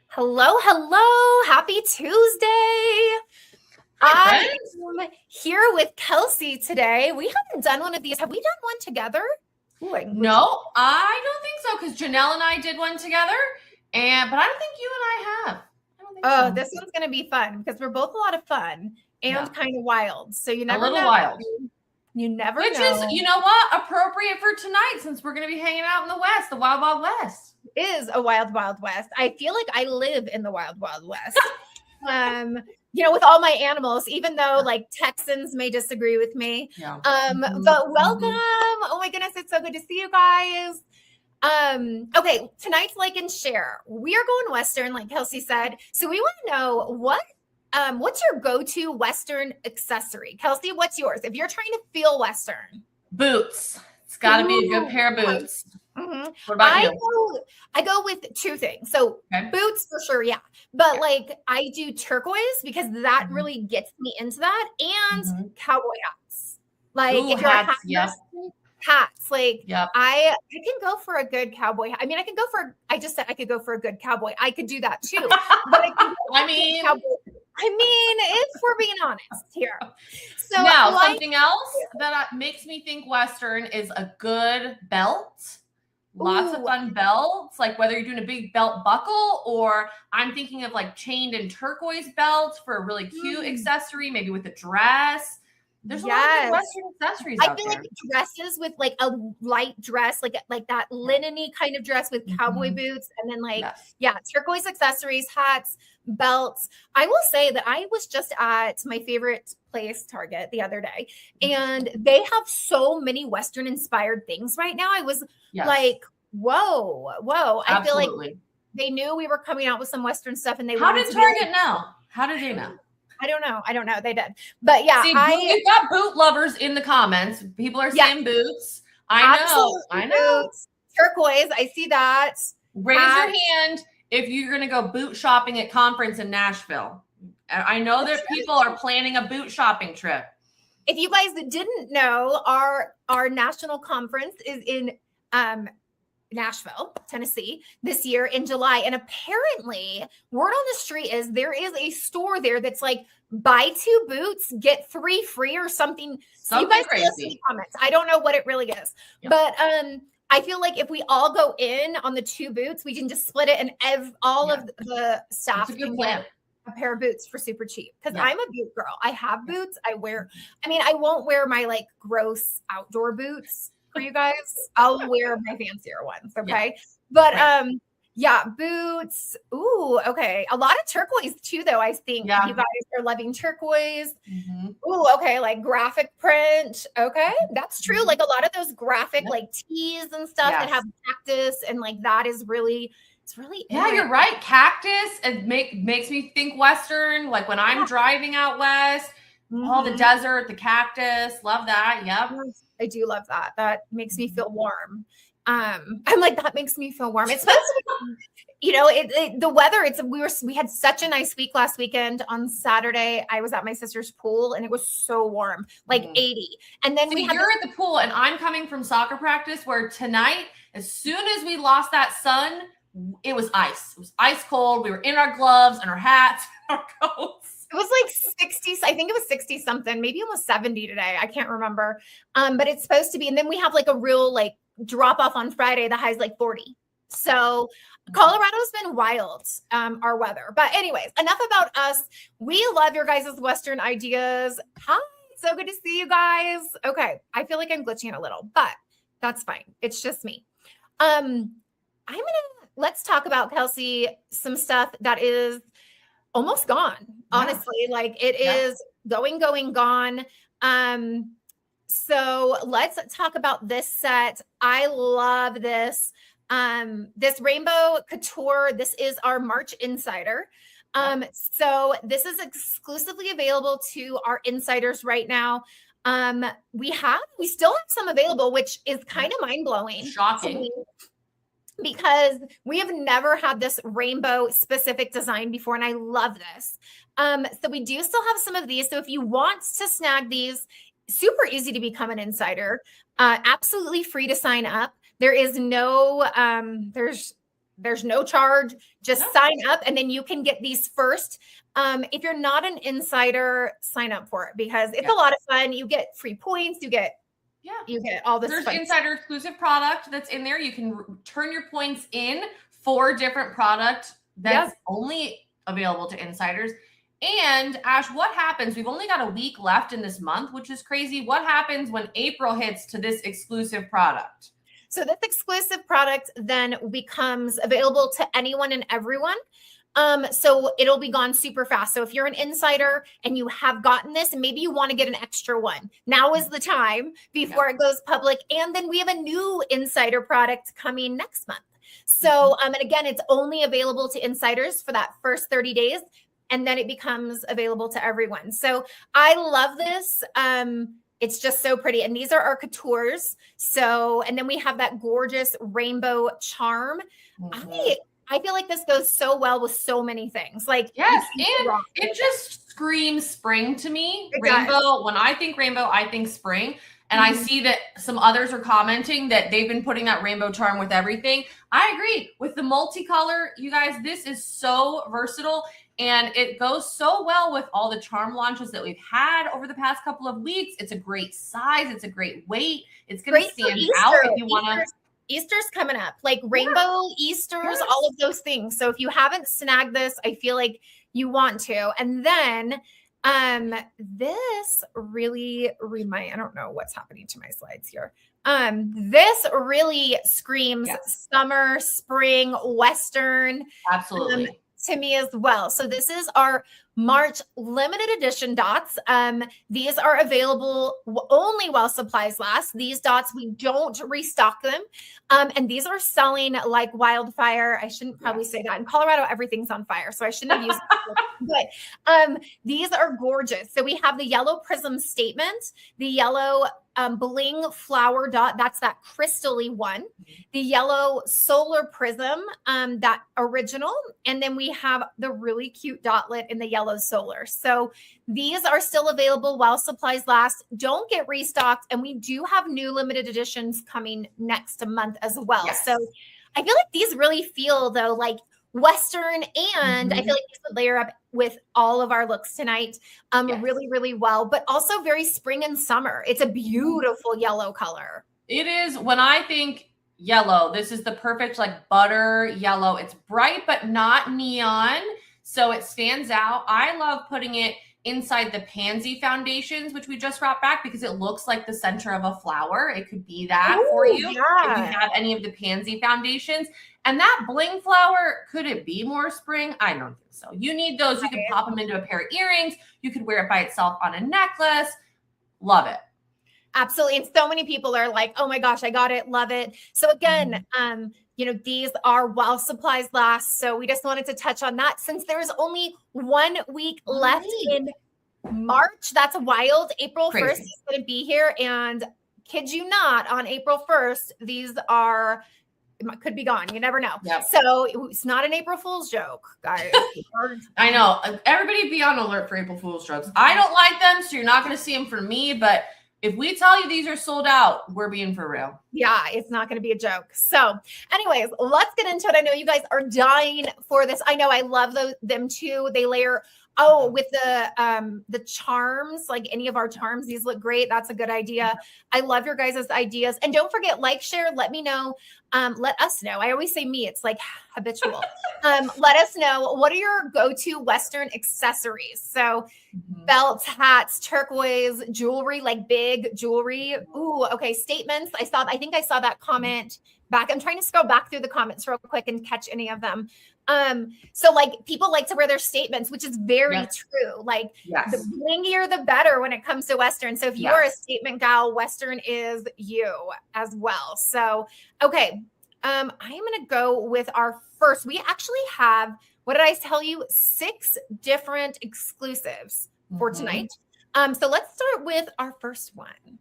Hello, hello. Happy Tuesday. Hi, I am here with Kelsey today. We haven't done one of these. Have we done one together? Ooh, No, I don't think so because Janelle and I did one together, but I don't think you and I have. I don't think Oh, so. this one's going to be fun because we're both a lot of fun and kind of wild. So you A never little know. wild. You never Which know. is, you know what, appropriate for tonight since we're going to be hanging out in the West, the Wild Wild West. Is a wild, wild west. I feel like I live in the wild, wild west. With all my animals, even though like Texans may disagree with me. Yeah. But welcome. Oh my goodness, it's so good to see you guys. Okay, tonight's like and share. We are going Western, like Kelsey said. So we want to know what's your go-to Western accessory? Kelsey, what's yours? If you're trying to feel Western. Boots. It's got to be a good pair of boots. Mm-hmm. What about you? I go with two things. So boots for sure, yeah. But like I do turquoise because that really gets me into that, and cowboy hats. Like if you're hats, hats, like I can go for a good cowboy. I mean, I just said I could go for a good cowboy. I could do that too. But if we're being honest here. So now, something else that makes me think Western is a good belt. Lots of fun belts, like whether you're doing a big belt buckle or I'm thinking of like chained and turquoise belts for a really cute accessory, maybe with a dress. There's a lot of good Western accessories out there. I feel like dresses with like a light dress, like that linen-y kind of dress with cowboy boots, and then turquoise accessories, hats, belts. I will say that I was just at my favorite place, Target, the other day, and they have so many Western inspired things right now. I was like, whoa. I feel like they knew we were coming out with some Western stuff, and they How did Target know? How did they know? I don't know. They did. But yeah, we've got boot lovers in the comments. People are saying boots. I know. Boots. Turquoise. I see that. Raise your hand if you're going to go boot shopping at conference in Nashville. I know that people are planning a boot shopping trip. If you guys didn't know, our national conference is in Nashville, Tennessee this year in July. And apparently word on the street is there is a store there that's like buy 2 boots, get 3 free or something. So you guys crazy. In the comments. I don't know what it really is, but I feel like if we all go in on the 2 boots, we can just split it and all of the staff can get a pair of boots for super cheap. Because I'm a boot girl. I have boots. I won't wear my like gross outdoor boots for you guys. I'll wear my fancier ones. Okay. But boots. Ooh, okay. A lot of turquoise too, though. I think you guys are loving turquoise. Ooh, okay. Like graphic print. Okay. That's true. Like a lot of those graphic like tees and stuff that have cactus and like that is really you're right. Cactus. It makes me think Western. Like when I'm driving out west, all the desert, the cactus. Love that. Yep. I do love that. That makes me feel warm. I'm like, that makes me feel warm. It's supposed to be, the weather, we had such a nice week last weekend. On Saturday, I was at my sister's pool and it was so warm, like 80. And then you're at the pool and I'm coming from soccer practice where tonight, as soon as we lost that sun, it was ice. It was ice cold. We were in our gloves and our hats, and our coats. It was like 60. I think it was 60 something, maybe almost 70 today. I can't remember. But it's supposed to be. And then we have like a real like drop off on Friday. The high's like 40. So Colorado's been wild, our weather. But anyways, enough about us. We love your guys' Western ideas. Hi, so good to see you guys. Okay, I feel like I'm glitching a little, but that's fine. It's just me. Let's talk about, Kelsey, some stuff that is almost gone. Honestly, like it is gone. So let's talk about this set. I love this. This Rainbow Couture. This is our March Insider. So this is exclusively available to our insiders right now. We still have some available, which is kind of mind-blowing. Shocking. Because we have never had this rainbow specific design before, and I love this. So we do still have some of these. So if you want to snag these, super easy to become an insider, absolutely free to sign up. There is no, There's no charge. Just sign up and then you can get these first. If you're not an insider, sign up for it because it's a lot of fun. You get free points. You get all this. There's insider exclusive product that's in there. You can turn your points in for different product that's only available to insiders. And Ash, what happens? We've only got a week left in this month, which is crazy. What happens when April hits to this exclusive product? So this exclusive product then becomes available to anyone and everyone. So it'll be gone super fast. So if you're an insider and you have gotten this and maybe you want to get an extra one, now is the time before it goes public. And then we have a new insider product coming next month. So, and again, it's only available to insiders for that first 30 days. And then it becomes available to everyone. So I love this. It's just so pretty. And these are our coutures. So, and then we have that gorgeous rainbow charm. I feel like this goes so well with so many things. Like, yes, and it just screams spring to me. Rainbow, when I think rainbow, I think spring. And I see that some others are commenting that they've been putting that rainbow charm with everything. I agree with the multicolor. You guys, this is so versatile and it goes so well with all the charm launches that we've had over the past couple of weeks. It's a great size. It's a great weight. It's going to stand out if you want to. Easter's coming up, like rainbow Easters, all of those things. So if you haven't snagged this, I feel like you want to. And then this really I don't know what's happening to my slides here. This really screams summer, spring, Western. Absolutely. To me as well. So this is our March limited edition dots. These are available only while supplies last. These dots, we don't restock them. And these are selling like wildfire. I shouldn't probably say that. In Colorado, everything's on fire. So I shouldn't have used it. But these are gorgeous. So we have the yellow prism statement, the yellow bling flower dot, that's that crystally one, the yellow solar prism, that original, and then we have the really cute dotlet in the yellow solar. So these are still available while supplies last. Don't get restocked, and we do have new limited editions coming next month as well. So I feel like these really feel though like Western, and I feel like these would layer up with all of our looks tonight really, really well, but also very spring and summer. It's a beautiful yellow color. It is. When I think yellow, this is the perfect like butter yellow. It's bright, but not neon. So it stands out. I love putting it inside the pansy foundations, which we just brought back because it looks like the center of a flower. It could be that for you if you have any of the pansy foundations. And that bling flower, could it be more spring? I don't think so. You need those. You can pop them into a pair of earrings. You could wear it by itself on a necklace. Love it. Absolutely. And so many people are like, oh my gosh, I got it. Love it. So again, you know, these are while supplies last. So we just wanted to touch on that since there's only 1 week left in March. That's wild. April 1st is going to be here. And kid you not, on April 1st, these are, could be gone. You never know. So it's not an April Fool's joke, guys. I know. Everybody be on alert for April Fool's jokes. I don't like them, so you're not going to see them from me. But if we tell you these are sold out, we're being for real. Yeah, it's not going to be a joke. So anyways, let's get into it. I know you guys are dying for this. I know I love them too. They layer with the charms, like any of our charms, these look great. That's a good idea. I love your guys' ideas. And don't forget, like, share, let me know. Let us know. I always say me, it's like habitual. Let us know, what are your go-to Western accessories? So belts, hats, turquoise, jewelry, like big jewelry. Ooh, okay. Statements. I think I saw that comment back. I'm trying to scroll back through the comments real quick and catch any of them. So like people like to wear their statements, which is very true. Like the blingier, the better when it comes to Western. So if you're a statement gal, Western is you as well. So, okay. I'm going to go with our first. We actually have, what did I tell you? 6 different exclusives for tonight. So let's start with our first one.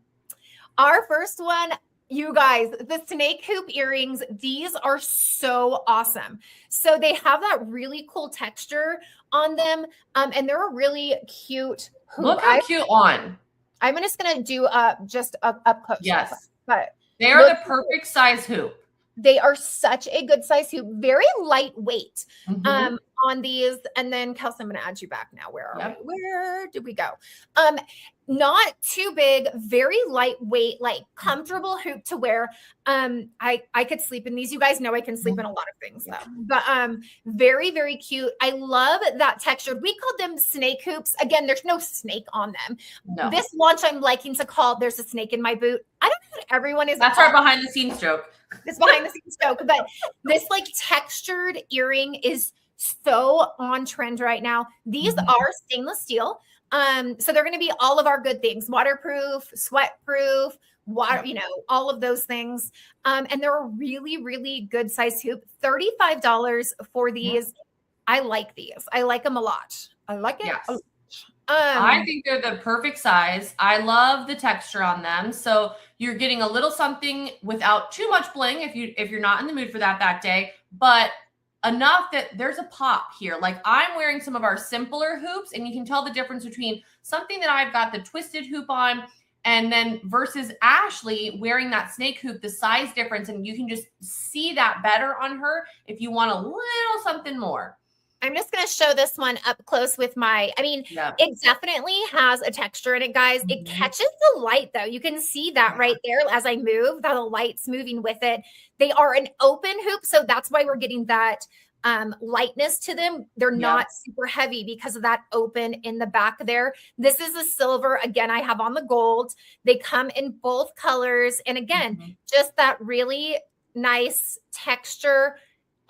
Our first one, you guys, the snake hoop earrings, these are so awesome. So they have that really cool texture on them. And they're a really cute hoop. Look how cute on. I'm just going to do just up close. Yes. But they are the perfect size hoop. They are such a good size hoop, very lightweight Mhm. on these. And then Kelsey, I'm going to add you back now. Where are Yep. we? Where did we go? Not too big, very lightweight, like comfortable hoop to wear. I could sleep in these. You guys know I can sleep in a lot of things though. But very, very cute. I love that texture. We called them snake hoops. Again, there's no snake on them. No. This launch I'm liking to call There's a Snake in My Boot. I don't know what everyone is. That's our behind the scenes joke. This behind the scenes joke, but this like textured earring is so on trend right now. These are stainless steel. So they're going to be all of our good things: waterproof, sweat-proof, water, you know, all of those things. And they're a really, really good size hoop. $35 for these. I like these. I like them a lot. I like it. Yes. I think they're the perfect size. I love the texture on them. So you're getting a little something without too much bling if you're not in the mood for that day, but enough that there's a pop here. Like I'm wearing some of our simpler hoops, and you can tell the difference between something that I've got the twisted hoop on and then versus Ashley wearing that snake hoop, the size difference, and you can just see that better on her if you want a little something more. I'm just going to show this one up close with it definitely has a texture in it, guys. It catches the light though. You can see that right there as I move, that the light's moving with it. They are an open hoop. So that's why we're getting that lightness to them. They're not super heavy because of that open in the back there. This is a silver. Again, I have on the gold. They come in both colors. And again, just that really nice texture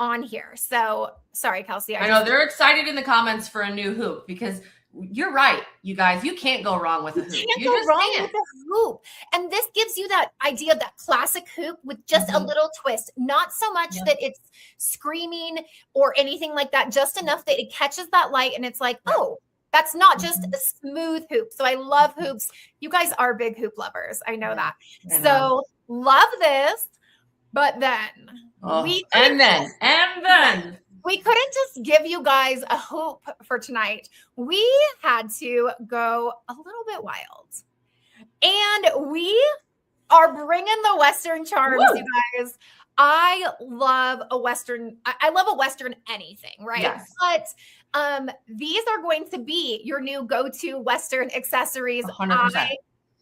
on here. So sorry, Kelsey. I know they're excited in the comments for a new hoop because you're right, you guys. You can't go wrong with a hoop. You can't go wrong with a hoop. And this gives you that idea of that classic hoop with just a little twist. Not so much that it's screaming or anything like that, just enough that it catches that light and it's like, oh, that's not just a smooth hoop. So I love hoops. You guys are big hoop lovers. I know that. So love this. But then we couldn't just give you guys a hoop for tonight. We had to go a little bit wild. And we are bringing the Western charms, you guys. I love a Western. I love a Western anything, right? Yes. But these are going to be your new go-to Western accessories. 100%.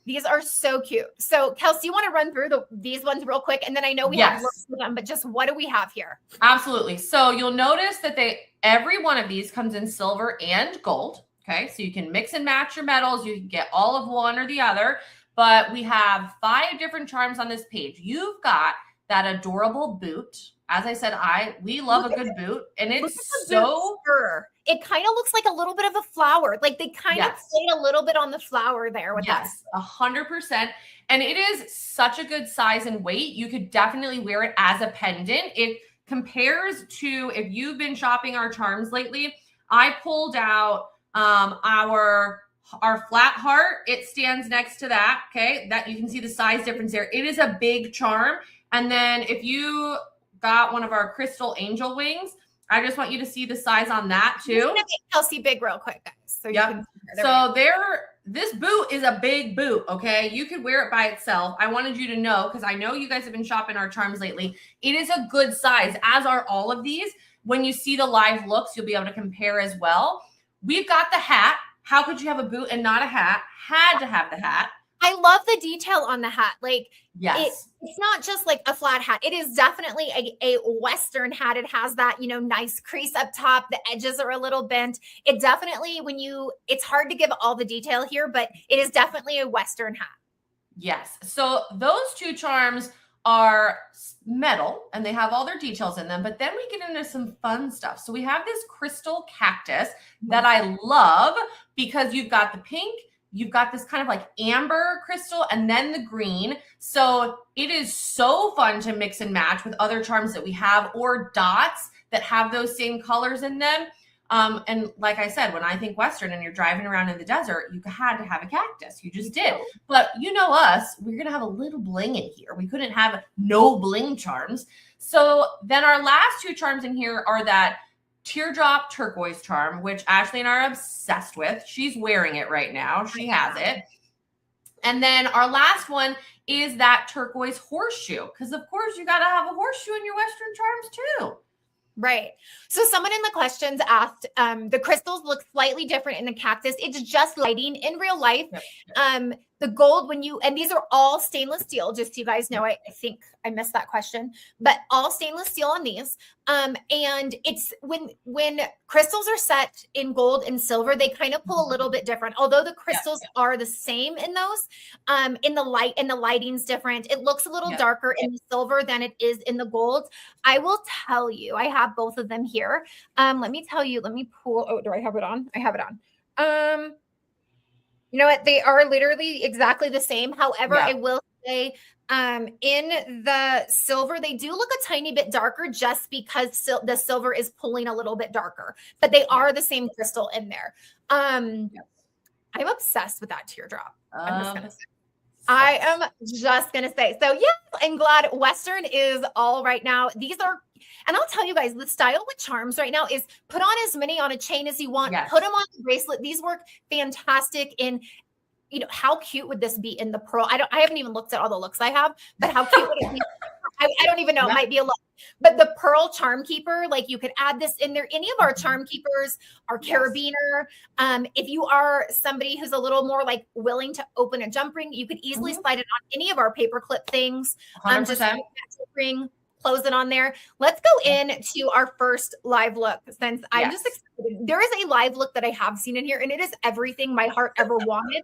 These are so cute. So, Kelsey, you want to run through these ones real quick? And then I know we have looks for them, but just what do we have here? Absolutely. So you'll notice that every one of these comes in silver and gold. Okay. So you can mix and match your metals. You can get all of one or the other. But we have 5 different charms on this page. You've got that adorable boot. As I said, we love a good boot. And it's so... It kind of looks like a little bit of a flower. Like they kind of played a little bit on the flower there with us. 100%. And it is such a good size and weight. You could definitely wear it as a pendant. It compares to, if you've been shopping our charms lately, I pulled out our flat heart. It stands next to that. Okay. That you can see the size difference there. It is a big charm. And then if you got one of our crystal angel wings, I just want you to see the size on that too. I'm gonna make Kelsey big real quick, guys. So you can this boot is a big boot. Okay. You could wear it by itself. I wanted you to know, because I know you guys have been shopping our charms lately. It is a good size, as are all of these. When you see the live looks, you'll be able to compare as well. We've got the hat. How could you have a boot and not a hat? Had to have the hat. I love the detail on the hat. Like, yes, it's not just like a flat hat. It is definitely a Western hat. It has that, nice crease up top. The edges are a little bent. It definitely, it's hard to give all the detail here, but it is definitely a Western hat. Yes. So those 2 charms are metal and they have all their details in them, but then we get into some fun stuff. So we have this crystal cactus that I love because you've got the pink, you've got this kind of like amber crystal and then the green. So it is so fun to mix and match with other charms that we have or dots that have those same colors in them. And like I said, when I think Western and you're driving around in the desert, you had to have a cactus. You just did. But you know us, we're going to have a little bling in here. We couldn't have no bling charms. So then our last 2 charms in here are that teardrop turquoise charm, which Ashley and I are obsessed with. She's wearing it right now. She has it. And then our last one is that turquoise horseshoe. Because of course you got to have a horseshoe in your Western charms too. Right. So someone in the questions asked, the crystals look slightly different in the cactus. It's just lighting in real life. Yep. The gold and these are all stainless steel, just so you guys know, I think I missed that question, but all stainless steel on these. And it's when crystals are set in gold and silver, they kind of pull a little bit different. Although the crystals are the same in those, in the light and the lighting's different. It looks a little darker in the silver than it is in the gold. I will tell you, I have both of them here. Let me tell you, let me pull, oh, do I have it on? I have it on. You know what? They are literally exactly the same. However, I will say in the silver, they do look a tiny bit darker just because the silver is pulling a little bit darker, but they are the same crystal in there. I'm obsessed with that teardrop. I am just going to say. So yeah, I'm glad Western is all right now. These are, and I'll tell you guys, the style with charms right now is put on as many on a chain as you want. Put them on the bracelet. These work fantastic in, you know, how cute would this be in the pearl? I haven't even looked at all the looks I have, but how cute would it be? I don't even know. It might be a lot. But the pearl charm keeper, like you could add this in there. Any of our charm keepers, our carabiner. If you are somebody who's a little more like willing to open a jump ring, you could easily slide it on any of our paper clip things. 100%. Just ring, close it on there. Let's go into our first live look, since I'm just excited. There is a live look that I have seen in here, and it is everything my heart ever wanted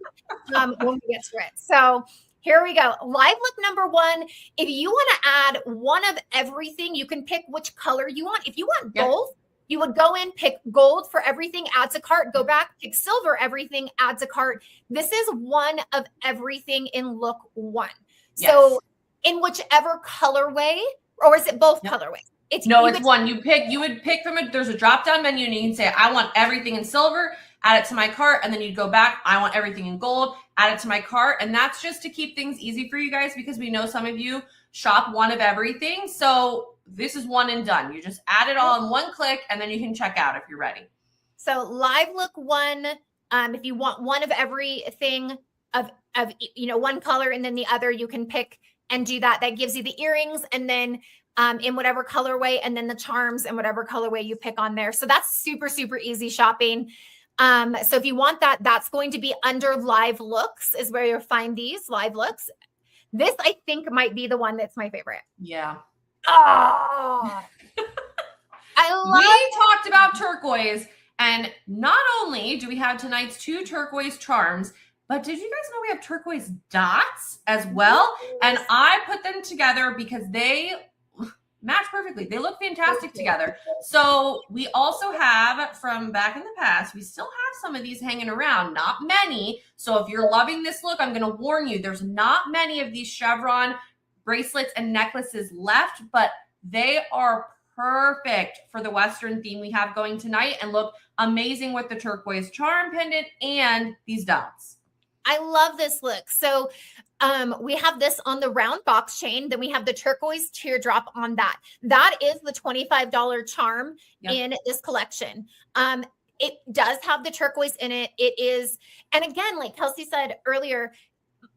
when we get to it. So here we go. Live look number one. If you want to add one of everything, you can pick which color you want. If you want both, you would go in, pick gold for everything, add to cart, go back, pick silver, everything, add to cart. This is one of everything in look one. So in whichever colorway, or is it both colorways? It's one. You would pick from it. There's a drop down menu and you can say, I want everything in silver, add it to my cart. And then you'd go back. I want everything in gold, add it to my cart. And that's just to keep things easy for you guys, because we know some of you shop one of everything. So this is one and done. You just add it all in one click and then you can check out if you're ready. So live look one, if you want one of everything of one color and then the other, you can pick and do that. That gives you the earrings, and then in whatever colorway, and then the charms in whatever colorway you pick on there. So that's super, super easy shopping. So if you want that, that's going to be under live looks is where you'll find these live looks. This, I think, might be the one that's my favorite. Yeah. Oh, we talked about turquoise, and not only do we have tonight's 2 turquoise charms, but did you guys know we have turquoise dots as well? And I put them together because they match perfectly. They look fantastic together. So we also have, from back in the past, we still have some of these hanging around, not many. So if you're loving this look, I'm going to warn you, there's not many of these chevron bracelets and necklaces left, but they are perfect for the Western theme we have going tonight and look amazing with the turquoise charm pendant and these dots. I love this look. So we have this on the round box chain. Then we have the turquoise teardrop on that. That is the $25 charm in this collection. It does have the turquoise in it. It is, and again, like Kelsey said earlier,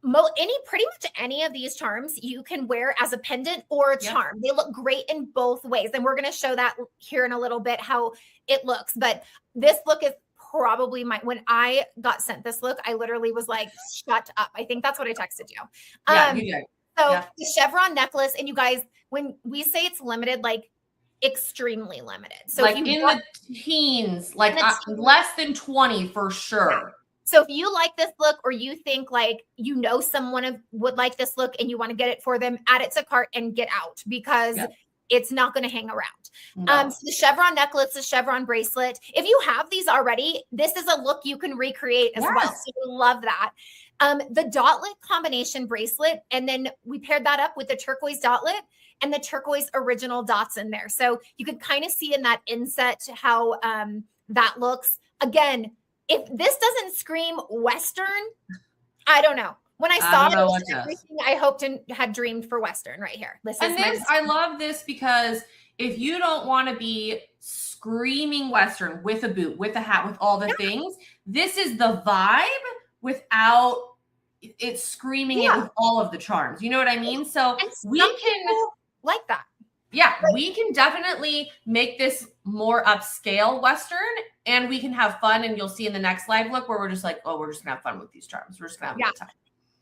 pretty much any of these charms you can wear as a pendant or a charm. They look great in both ways. And we're going to show that here in a little bit, how it looks. But this look is probably when I got sent this look, I literally was like, shut up. I think that's what I texted you. You did. So the chevron necklace, and you guys, when we say it's limited, like extremely limited. So like the teens, like less than 20 for sure. So if you like this look, or you think like, someone would like this look and you want to get it for them, add it to cart and get out, because it's not going to hang around. No. So the chevron necklace, the chevron bracelet, if you have these already, this is a look you can recreate as well. So we love that. The dotlet combination bracelet, and then we paired that up with the turquoise dotlet and the turquoise original dots in there. So you can kind of see in that inset how that looks. Again, if this doesn't scream Western, I don't know. When I saw it, was everything I hoped and had dreamed for Western right here. I love this because if you don't want to be screaming Western with a boot, with a hat, with all the things, this is the vibe without it's screaming it with all of the charms. You know what I mean? So we can like that. Yeah, we can definitely make this more upscale Western, and we can have fun. And you'll see in the next live look where we're just like, oh, we're just gonna have fun with these charms. We're just gonna have a good time.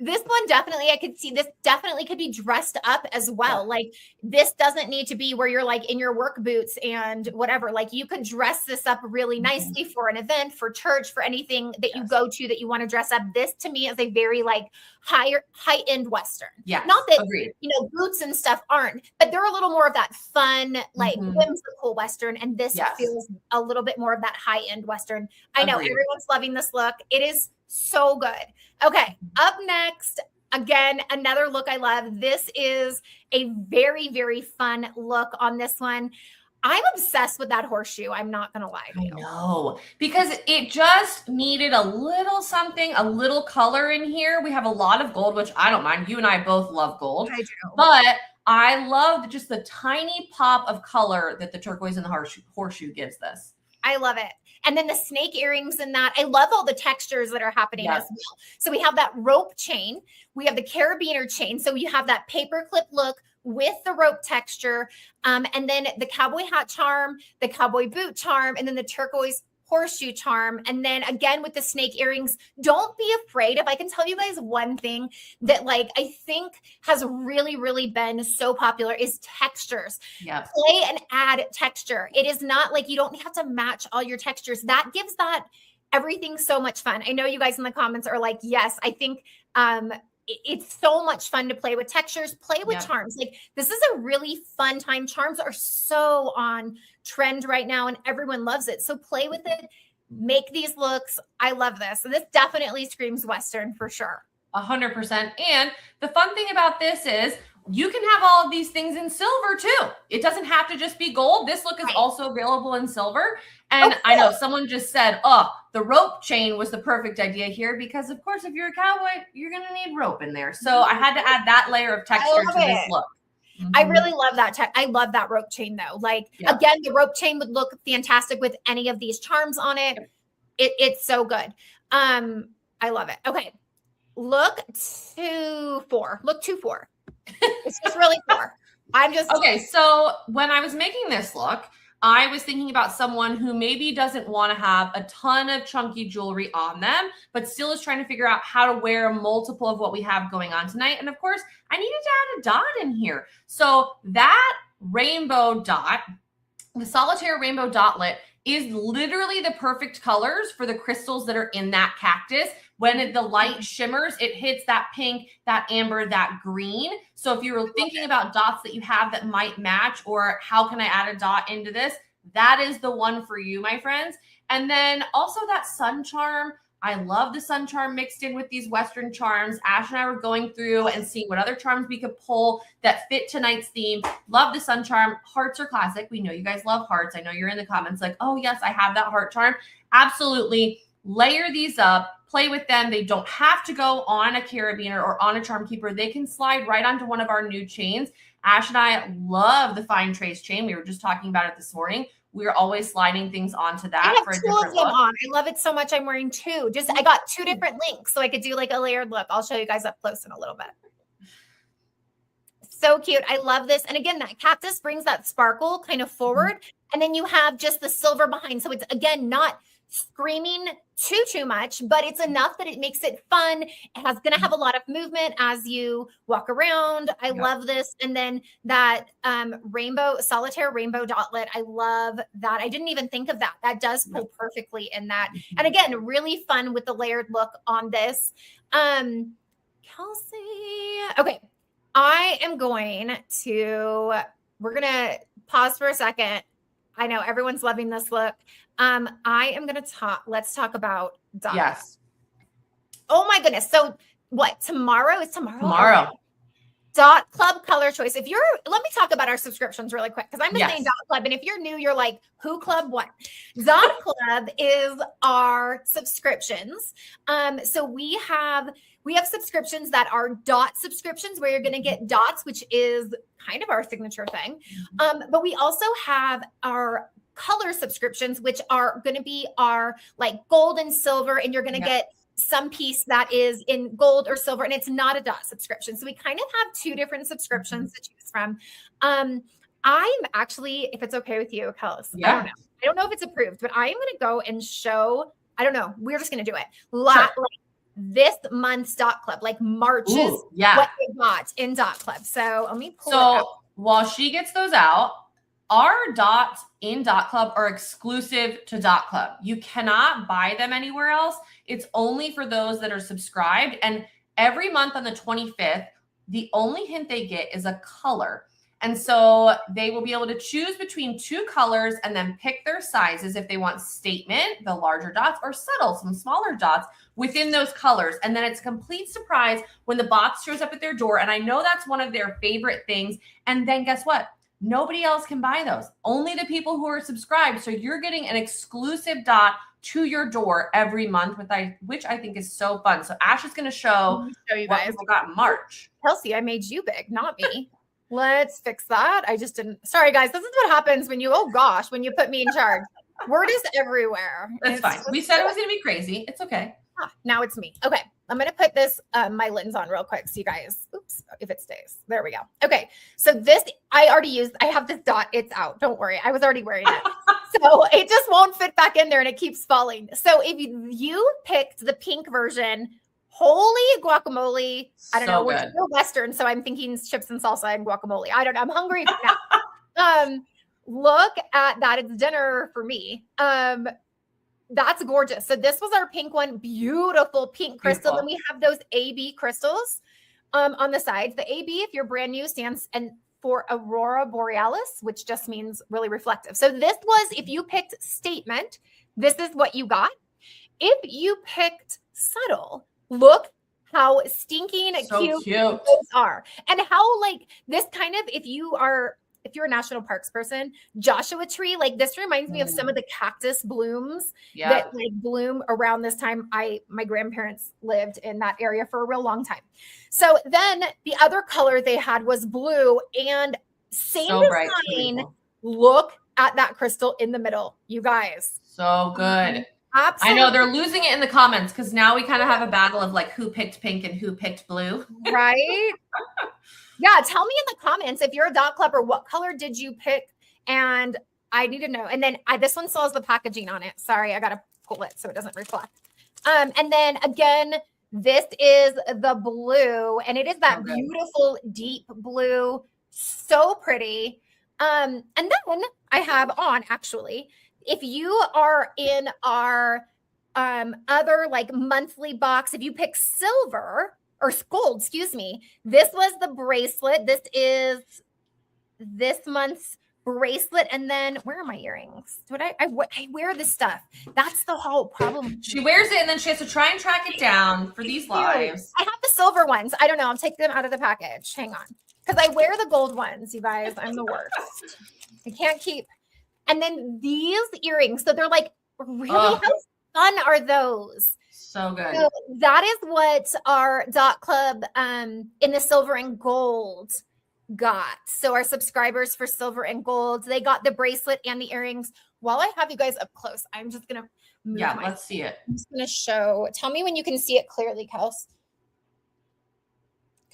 This one definitely, I could see this definitely could be dressed up as well. Like this doesn't need to be where you're like in your work boots and whatever. Like you could dress this up really nicely for an event, for church, for anything that you go to that you want to dress up. This to me is a very like high-end Western. Yeah. Not that, you know, boots and stuff aren't, but they're a little more of that fun, like whimsical Western. And this feels a little bit more of that high-end Western. I know everyone's loving this look. It is so good. Okay, up next, again, another look I love. This is a very, very fun look on this one. I'm obsessed with that horseshoe. I'm not going to lie to you. I know, because it just needed a little something, a little color in here. We have a lot of gold, which I don't mind. You and I both love gold. I do. But I love just the tiny pop of color that the turquoise and the horseshoe gives this. I love it. And then the snake earrings and that. I love all the textures that are happening as well. So we have that rope chain. We have the carabiner chain. So you have that paper clip look with the rope texture. And then the cowboy hat charm, the cowboy boot charm, and then the turquoise horseshoe charm. And then again, with the snake earrings, don't be afraid. If I can tell you guys one thing that like, I think has really, really been so popular is textures. Play and add texture. It is not like you don't have to match all your textures. That gives that everything so much fun. I know you guys in the comments are like, yes, I think, it's so much fun to play with textures, play with charms. Like this is a really fun time. Charms are so on trend right now and everyone loves it. So play with it, make these looks. I love this. So this definitely screams Western for sure. 100%. And the fun thing about this is you can have all of these things in silver too. It doesn't have to just be gold. This look is also available in silver. And I know someone just said, oh, the rope chain was the perfect idea here because of course, if you're a cowboy, you're going to need rope in there. So I had to add that layer of texture to this look. I really love that. I love that rope chain though. Like again, the rope chain would look fantastic with any of these charms on it. It's so good. I love it. Okay. Look 2-4. Look 2-4. It's just really 4. I'm just okay. So when I was making this look, I was thinking about someone who maybe doesn't want to have a ton of chunky jewelry on them, but still is trying to figure out how to wear a multiple of what we have going on tonight. And of course, I needed to add a dot in here. So that rainbow dot, the solitaire rainbow dotlet, is literally the perfect colors for the crystals that are in that cactus. When the light shimmers, it hits that pink, that amber, that green. So if you were thinking about dots that you have that might match, or how can I add a dot into this, that is the one for you, my friends. And then also that sun charm. I love the sun charm mixed in with these Western charms. Ash and I were going through and seeing what other charms we could pull that fit tonight's theme. Love the sun charm. Hearts are classic. We know you guys love hearts. I know you're in the comments like, oh yes, I have that heart charm. Absolutely. Layer these up. Play with them. They don't have to go on a carabiner or on a charm keeper. They can slide right onto one of our new chains. Ash and I love the fine trace chain. We were just talking about it this morning. We're always sliding things onto that for a different look. I love it so much. I'm wearing 2. I got 2 different links so I could do like a layered look. I'll show you guys up close in a little bit. So cute. I love this. And again, that cactus brings that sparkle kind of forward. And then you have just the silver behind. So it's again, not screaming too much, but it's enough that it makes it fun. It has going to have a lot of movement as you walk around. I love this. And then that solitaire rainbow dotlet. I love that. I didn't even think of that. That does pull perfectly in that. And again, really fun with the layered look on this. Kelsey. Okay. We're going to pause for a second. I know everyone's loving this look. Let's talk about dots. Yes. Oh my goodness. So what? Tomorrow is tomorrow. Tomorrow. Dot Club color choice. Let me talk about our subscriptions really quick. Cause I'm just saying Dot Club. And if you're new, you're like, who club what? Dot Club is our subscriptions. So we have subscriptions that are dot subscriptions where you're going to get dots, which is kind of our signature thing. But we also have our color subscriptions, which are going to be our like gold and silver, and you're going to get some piece that is in gold or silver, and it's not a dot subscription. So we kind of have two different subscriptions to choose from. I'm actually, if it's okay with you, Kels, yeah. I don't know if it's approved, but I am going to go and show, I don't know, we're just going to do it. Like this month's Dot Club, like March's what they got in Dot Club. So let me pull it out. While she gets those out, our dots in Dot Club are exclusive to Dot Club. You cannot buy them anywhere else. It's only for those that are subscribed. And every month on the 25th, the only hint they get is a color. And so they will be able to choose between two colors and then pick their sizes if they want statement, the larger dots, or subtle, some smaller dots within those colors. And then it's a complete surprise when the box shows up at their door. And I know that's one of their favorite things. And then guess what? Nobody else can buy those. Only the people who are subscribed. So you're getting an exclusive dot to your door every month, which I think is so fun. So Ash is going to show you guys what we got in March. Kelsey, I made you big, not me. Let's fix that. I just didn't. Sorry, guys. This is what happens when you, when you put me in charge. Word is everywhere. That's fine. We said it was going to be crazy. It's okay. Now it's me. Okay. I'm going to put this, my lens on real quick. So you guys, oops, if it stays. There we go. Okay. So this, I have this dot. It's out. Don't worry. I was already wearing it. So it just won't fit back in there and it keeps falling. So if you picked the pink version, holy guacamole. I don't know. We're still Western, so I'm thinking chips and salsa and guacamole. I don't know. I'm hungry now. Look at that. It's dinner for me. That's gorgeous. So this was our pink one. Beautiful pink crystal. Then we have those AB crystals on the sides. The AB, if you're brand new, stands for Aurora Borealis, which just means really reflective. So this was, if you picked statement, this is what you got. If you picked subtle, look how stinking cute those are. And how like this kind of, if you're a national parks person, Joshua Tree, like this reminds me of some of the cactus blooms that like bloom around this time. My grandparents lived in that area for a real long time. So then the other color they had was blue, and same design. Look at that crystal in the middle, you guys. So good. Absolutely. I know they're losing it in the comments because now we kind of have a battle of like who picked pink and who picked blue. Right? Yeah. Tell me in the comments if you're a Dot Clubber, what color did you pick? And I need to know. And then this one still has the packaging on it. Sorry, I got to pull it so it doesn't reflect. And then again, this is the blue, and it is that beautiful deep blue. So pretty. And then I have on actually, if you are in our other like monthly box, if you pick silver or gold, excuse me, this was the bracelet. This is this month's bracelet. And then where are my earrings? I wear this stuff. That's the whole problem. She wears it and then she has to try and track it down for these lives. I have the silver ones. I don't know. I'll take them out of the package. Hang on. Because I wear the gold ones, you guys. I'm the worst. I can't keep. And then these earrings, so they're like, really, how fun are those? So good. So that is what our Dot Club in the silver and gold got. So our subscribers for silver and gold, they got the bracelet and the earrings. While I have you guys up close, I'm just going to move. Yeah, let's see it. I'm just going to show. Tell me when you can see it clearly, Kels.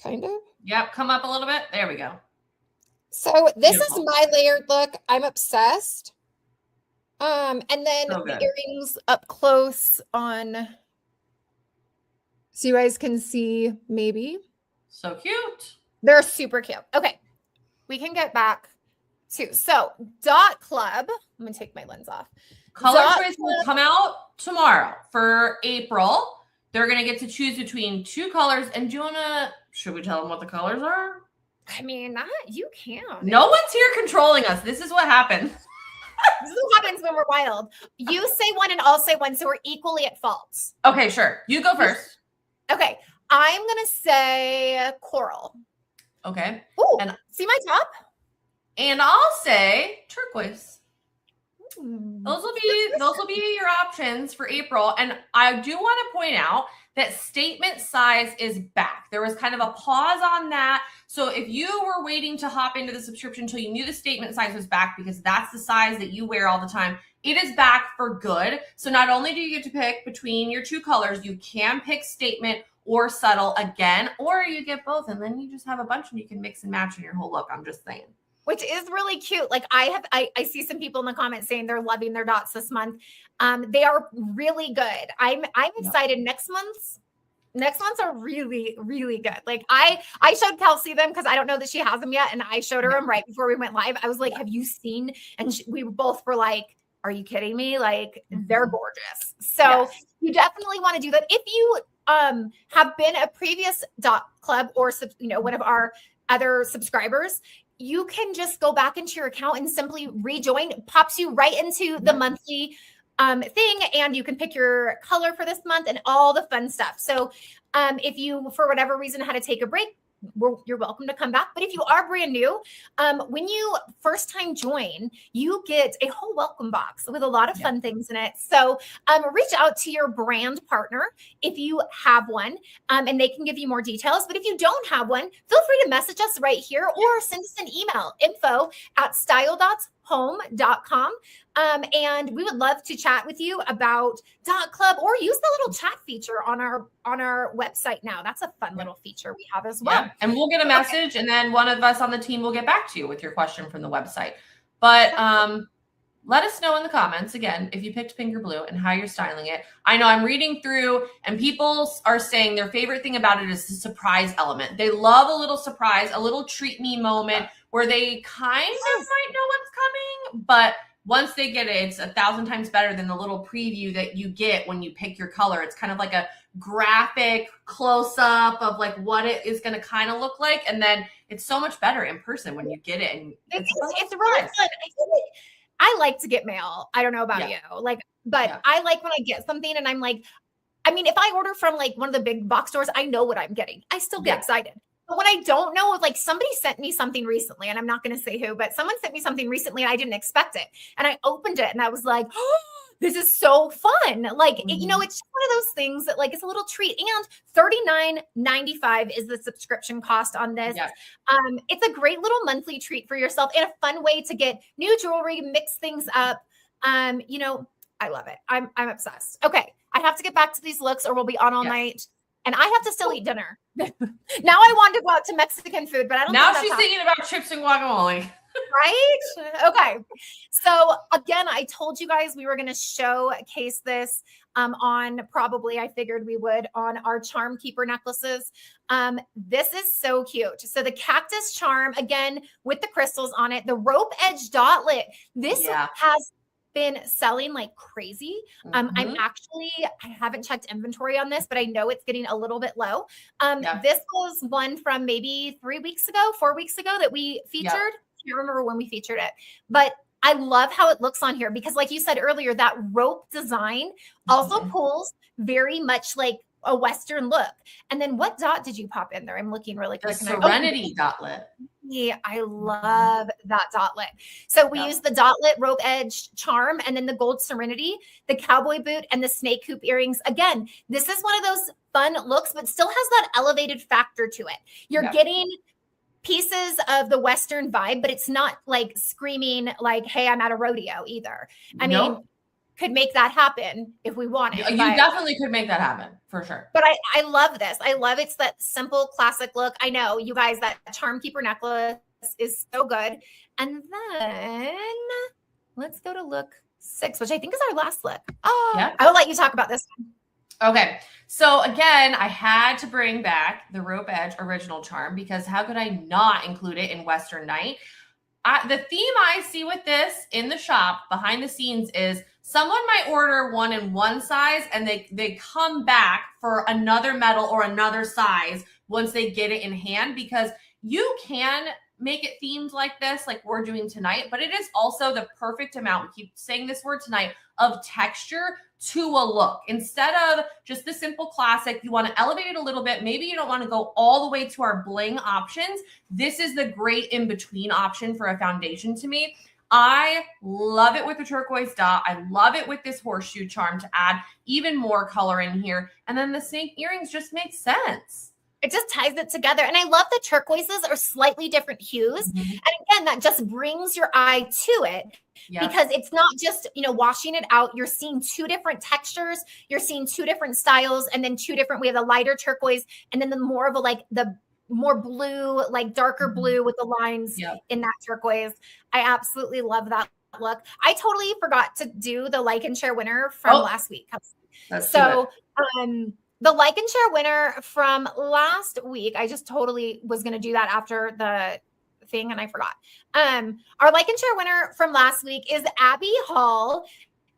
Kind of. Yep, come up a little bit. There we go. So this is my layered look. I'm obsessed. And then the earrings up close on, so you guys can see maybe. So cute. They're super cute. Okay, we can get back to, so Dot Club. I'm gonna take my lens off. Color choice will come out tomorrow for April. They're gonna get to choose between two colors. And do you wanna, should we tell them what the colors are? I mean, you can. No one's here controlling us. This is what happens. This is what happens when we're wild. You say one and I'll say one, so we're equally at fault. Okay, sure. You go first. Okay. I'm going to say coral. Okay. Ooh, and see my top? And I'll say turquoise. Those will be your options for April. And I do want to point out that statement size is back. There was kind of a pause on that. So if you were waiting to hop into the subscription until you knew the statement size was back, because that's the size that you wear all the time, it is back for good. So not only do you get to pick between your two colors, you can pick statement or subtle again, or you get both, and then you just have a bunch and you can mix and match in your whole look. I'm just saying. Which is really cute. Like I see some people in the comments saying they're loving their dots this month. They are really good. I'm excited. Next month's are really, really good. Like I showed Kelsey them because I don't know that she has them yet. And I showed her them right before we went live. I was like, have you seen? And we both were like, are you kidding me? Like they're gorgeous. So you definitely want to do that. If you have been a previous Dot Club or, one of our other subscribers, you can just go back into your account and simply rejoin. It pops you right into the monthly thing, and you can pick your color for this month and all the fun stuff. So if you, for whatever reason, had to take a break, you're welcome to come back. But if you are brand new, when you first time join, you get a whole welcome box with a lot of fun things in it. So reach out to your brand partner if you have one, and they can give you more details. But if you don't have one, feel free to message us right here or send us an email, info@styledots.home.com. And we would love to chat with you about Dot Club, or use the little chat feature on our website now. That's a fun little feature we have as well. Yeah. And we'll get a message, and then one of us on the team will get back to you with your question from the website. But let us know in the comments, again, if you picked pink or blue and how you're styling it. I know I'm reading through, and people are saying their favorite thing about it is the surprise element. They love a little surprise, a little treat me moment where they kind of might know what's coming, but once they get it, it's 1,000 times better than the little preview that you get when you pick your color. It's kind of like a graphic close-up of like what it is going to kind of look like. And then it's so much better in person when you get it. And it's really fun. I like to get mail. I don't know about you. But I like when I get something and I'm like, I mean, if I order from like one of the big box stores, I know what I'm getting. I still get excited. But when I don't know, like somebody sent me something recently, and I'm not going to say who, but someone sent me something recently and I didn't expect it. And I opened it and I was like, oh, this is so fun. Like, it's just one of those things that like, it's a little treat. And $39.95 is the subscription cost on this. Yes. It's a great little monthly treat for yourself and a fun way to get new jewelry, mix things up. I love it. I'm obsessed. Okay. I have to get back to these looks or we'll be on all night. And I have to still eat dinner. Now I want to go out to Mexican food, but I don't know. Now she's thinking about chips and guacamole. Right? Okay. So again, I told you guys we were going to showcase this on probably, I figured we would, on our charm keeper necklaces. This is so cute. So the cactus charm, again, with the crystals on it, the rope edge dotlet. This has been selling like crazy. I haven't checked inventory on this, but I know it's getting a little bit low. This was one from maybe 4 weeks ago that we featured. I can't remember when we featured it, but I love how it looks on here because like you said earlier, that rope design also pulls very much like a Western look. And then what dot did you pop in there? I'm looking really quick. The Serenity dotlet. Yeah, I love that dotlet. So we use the dotlet rope edge charm and then the gold Serenity, the cowboy boot, and the snake hoop earrings. Again, this is one of those fun looks, but still has that elevated factor to it. You're getting pieces of the Western vibe, but it's not like screaming like, hey, I'm at a rodeo either. I mean, could make that happen if we wanted. You definitely could make that happen for sure. But I love this. I love it's that simple classic look. I know you guys, that charm keeper necklace is so good. And then let's go to look 6, which I think is our last look. I will let you talk about this one. Okay. So again, I had to bring back the rope edge original charm because how could I not include it in Western Night? The theme I see with this in the shop behind the scenes is someone might order one in one size and they come back for another metal or another size once they get it in hand, because you can make it themed like this, like we're doing tonight, but it is also the perfect amount, we keep saying this word tonight, of texture to a look. Instead of just the simple classic, you want to elevate it a little bit. Maybe you don't want to go all the way to our bling options. This is the great in-between option for a foundation to me. I love it with the turquoise dot. I love it with this horseshoe charm to add even more color in here. And then the snake earrings just make sense. It just ties it together. And I love the turquoises are slightly different hues. And again, that just brings your eye to it because it's not just, washing it out. You're seeing two different textures. You're seeing two different styles and then two different, we have the lighter turquoise and then the more of a, the more blue, like darker blue with the lines in that turquoise. I absolutely love that look. I totally forgot to do the like and share winner from last week. So, the like and share winner from last week, I just totally was going to do that after the thing and I forgot. Our like and share winner from last week is Abby Hall.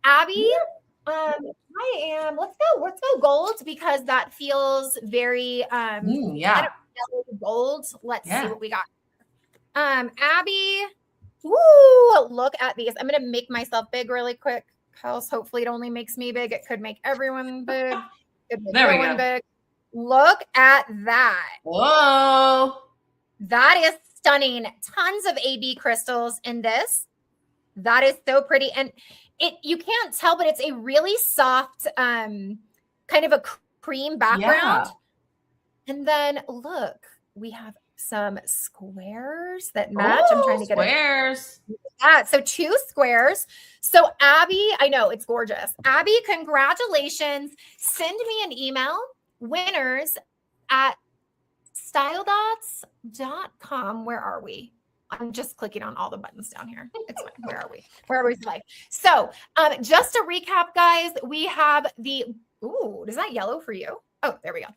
Abby, let's go gold because that feels very, gold. Let's see what we got. Abby, look at these. I'm going to make myself big really quick because hopefully it only makes me big. It could make everyone big. There we go. Big. Look at that. Whoa. That is stunning. Tons of AB crystals in this. That is so pretty. And you can't tell, but it's a really soft, kind of a cream background. Yeah. And then look, we have some squares that match. I'm trying to get squares. Yeah, so 2 squares. So Abby, I know it's gorgeous. Abby, congratulations. Send me an email, winners@styledots.com. Where are we? I'm just clicking on all the buttons down here. It's fine. Where are we? Where are we? Like, so just to recap, guys, we have is that yellow for you? Oh, there we go.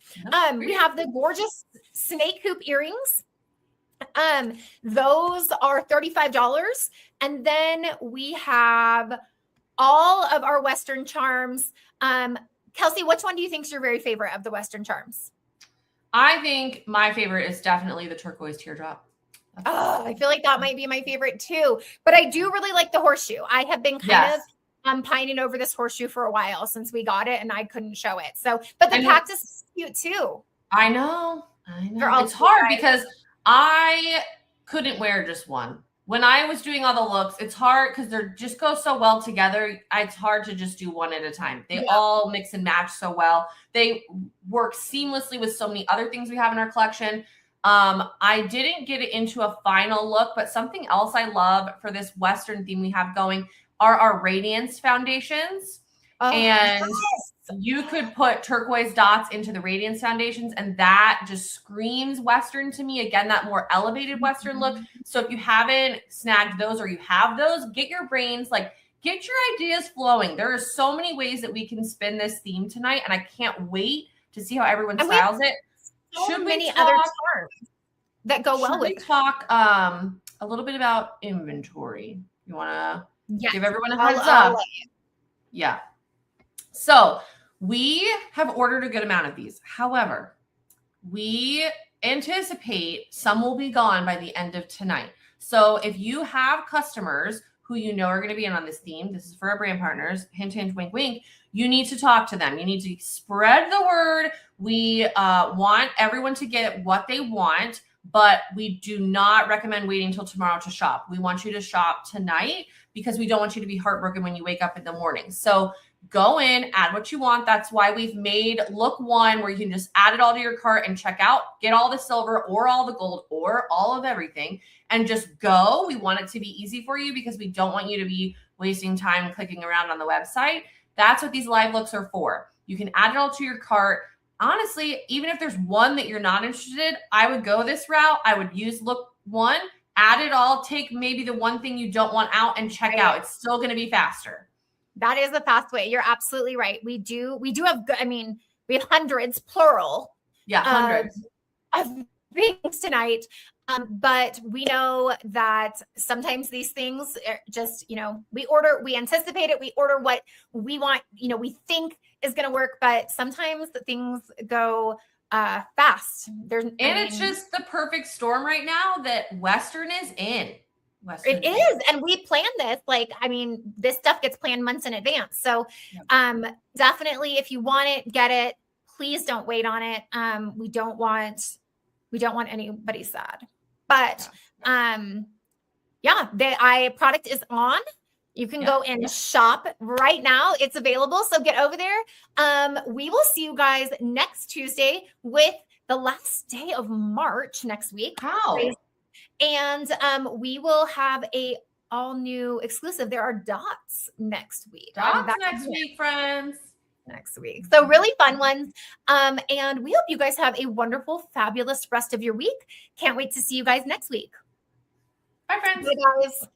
We have the gorgeous snake hoop earrings. Those are $35. And then we have all of our Western charms. Kelsey, which one do you think is your very favorite of the Western charms? I think my favorite is definitely the turquoise teardrop. I feel like that might be my favorite too. But I do really like the horseshoe. I have been kind of pining over this horseshoe for a while since we got it and I couldn't show it. So, but the cactus is cute too. I know. It's hard because I couldn't wear just one. When I was doing all the looks, it's hard because they just go so well together. It's hard to just do one at a time. They all mix and match so well. They work seamlessly with so many other things we have in our collection. I didn't get it into a final look, but something else I love for this Western theme we have going are our Radiance foundations. You could put turquoise dots into the Radiance foundations and that just screams Western to me. Again, that more elevated Western look. So if you haven't snagged those or you have those, get your brains, get your ideas flowing. There are so many ways that we can spin this theme tonight and I can't wait to see how everyone styles it. Should many other charms that go well with it. Talk a little bit about inventory. You want to give everyone a heads up? Yeah. So we have ordered a good amount of these. However, we anticipate some will be gone by the end of tonight. So if you have customers who you know are going to be in on this theme, this is for our brand partners, hint, hint, wink, wink, you need to talk to them. You need to spread the word. We want everyone to get what they want, but we do not recommend waiting until tomorrow to shop. We want you to shop tonight because we don't want you to be heartbroken when you wake up in the morning. So go in, add what you want. That's why we've made look one where you can just add it all to your cart and check out, get all the silver or all the gold or all of everything and just go. We want it to be easy for you because we don't want you to be wasting time clicking around on the website. That's what these live looks are for. You can add it all to your cart. Honestly, even if there's one that you're not interested in, I would go this route. I would use look one, add it all, take maybe the one thing you don't want out and check out. It's still going to be faster. That is the fast way. You're absolutely right. We do have good, we have hundreds, plural. Yeah, hundreds of things tonight. But we know that sometimes these things are just, we anticipate it, we order what we want, we think is going to work, but sometimes the things go fast. It's just the perfect storm right now that Western is in. It is. And we plan this, this stuff gets planned months in advance. So definitely if you want it, get it. Please don't wait on it. We don't want anybody sad. But Yeah, product is on. You can go and shop right now. It's available. So get over there. We will see you guys next Tuesday with the last day of March next week. How? And we will have a all new exclusive. There are dots next week. Dots next week, friends. Next week. So really fun ones. And we hope you guys have a wonderful, fabulous rest of your week. Can't wait to see you guys next week. Bye, friends. Bye, guys.